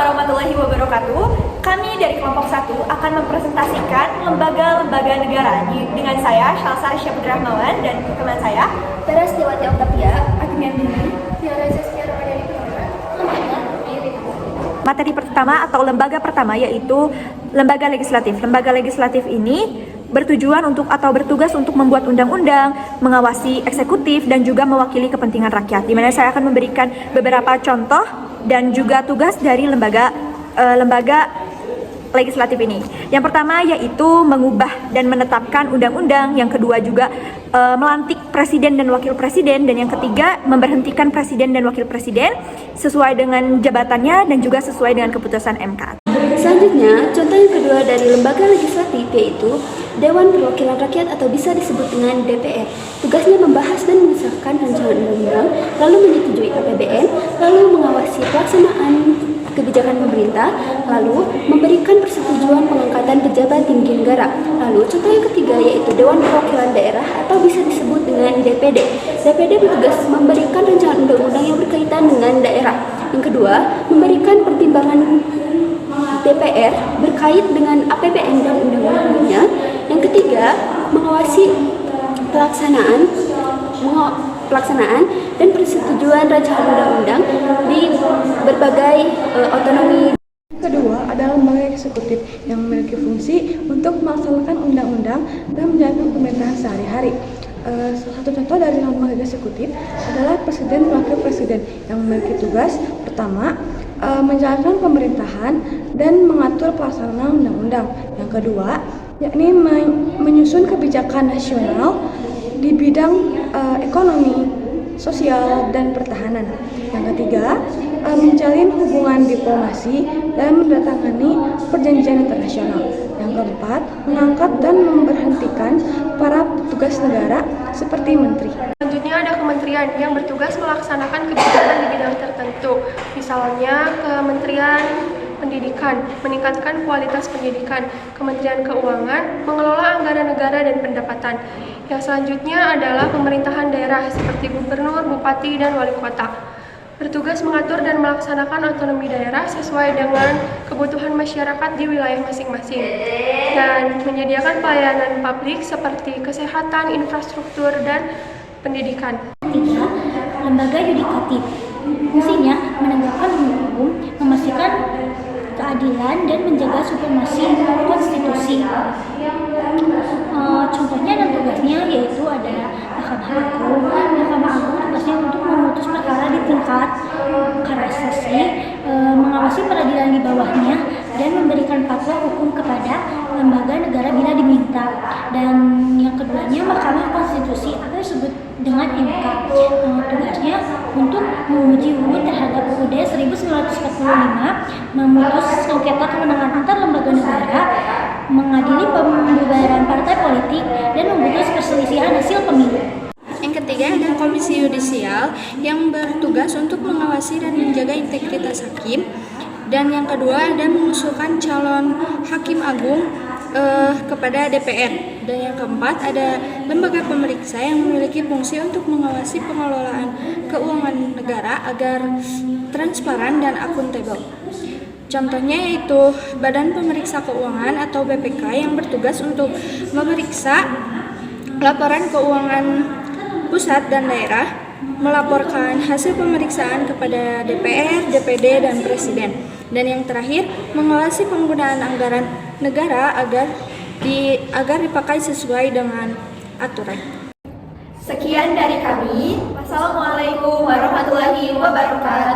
warahmatullahi wabarakatuh. Kami dari kelompok 1 akan mempresentasikan lembaga-lembaga negara dengan saya, Shalsa Syabdrahmawan, dan teman saya, Teras Dewati Oktavia, Agnian Dini. Tiara Zaskia Ramadhani Putra. Materi pertama atau lembaga pertama yaitu lembaga legislatif. Lembaga legislatif ini bertujuan untuk atau bertugas untuk membuat undang-undang, mengawasi eksekutif, dan juga mewakili kepentingan rakyat. Di mana saya akan memberikan beberapa contoh dan juga tugas dari lembaga legislatif ini. Yang pertama yaitu mengubah dan menetapkan undang-undang. Yang kedua juga melantik presiden dan wakil presiden. Dan yang ketiga memberhentikan presiden dan wakil presiden sesuai dengan jabatannya dan juga sesuai dengan keputusan MK. Selanjutnya, contoh yang kedua dari lembaga legislatif yaitu Dewan Perwakilan Rakyat atau bisa disebut dengan DPR. Tugasnya membahas dan mengesahkan rancangan undang-undang, lalu menyetujui APBN, lalu mengawasi pelaksanaan kebijakan pemerintah, lalu memberikan persetujuan pengangkatan pejabat tinggi negara. Lalu contoh yang ketiga yaitu Dewan Perwakilan Daerah atau bisa disebut dengan DPD. DPD bertugas memberikan rancangan undang-undang yang berkaitan dengan daerah. Yang kedua, memberikan pertimbangan DPR berkait dengan APBN dan undang-undangnya. Yang ketiga, mengawasi pelaksanaan dan persetujuan rancangan undang-undang di berbagai otonomi. Kedua adalah lembaga eksekutif yang memiliki fungsi untuk melaksanakan undang-undang dan menjalankan pemerintahan sehari-hari. Salah satu contoh dari lembaga eksekutif adalah presiden dan wakil presiden yang memiliki tugas pertama menjalankan pemerintahan dan mengatur pelaksanaan undang-undang. Yang kedua, yakni menyusun kebijakan nasional di bidang ekonomi, sosial, dan pertahanan. Yang ketiga, menjalin hubungan diplomasi dan mendatangani perjanjian internasional. Yang keempat, mengangkat dan memberhentikan para petugas negara seperti menteri. Selanjutnya ada kementerian yang bertugas melaksanakan kebijakan di bidang tertentu. Misalnya Kementerian Pendidikan, meningkatkan kualitas pendidikan. Kementerian Keuangan, mengelola anggaran negara dan pendapatan. Yang selanjutnya adalah pemerintahan daerah seperti gubernur, bupati, dan wali kota. Bertugas mengatur dan melaksanakan otonomi daerah sesuai dengan kebutuhan masyarakat di wilayah masing-masing. Dan menyediakan pelayanan publik seperti kesehatan, infrastruktur, dan pendidikan. Ketiga, lembaga yudikatif. Fungsinya menegakkan hukum, memastikan keadilan, dan menjaga supremasi konstitusi. Contohnya dan tugasnya yaitu ada Mahkamah Agung. Mahkamah Agung tugasnya untuk memutus perkara di tingkat kasasi, mengawasi peradilan di bawahnya, dan memberikan fatwa hukum kepada lembaga negara bila diminta. Dan yang keduanya Mahkamah Konstitusi atau disebut dengan MK. Tugasnya untuk menguji UUD terhadap UUD 1945, memutus sengketa kewenangan antar lembaga negara, mengadili pembubaran partai politik, dan memutus perselisihan hasil pemilu. Yang ketiga ada Komisi Yudisial yang bertugas untuk mengawasi dan menjaga integritas hakim. Dan yang kedua ada mengusulkan calon hakim agung kepada DPR. Dan yang keempat ada lembaga pemeriksa yang memiliki fungsi untuk mengawasi pengelolaan keuangan negara agar transparan dan akuntabel. Contohnya yaitu Badan Pemeriksa Keuangan atau BPK yang bertugas untuk memeriksa laporan keuangan pusat dan daerah, melaporkan hasil pemeriksaan kepada DPR, DPD, dan Presiden. Dan yang terakhir, mengawasi penggunaan anggaran negara agar dipakai sesuai dengan aturan. Sekian dari kami. Wassalamualaikum warahmatullahi wabarakatuh.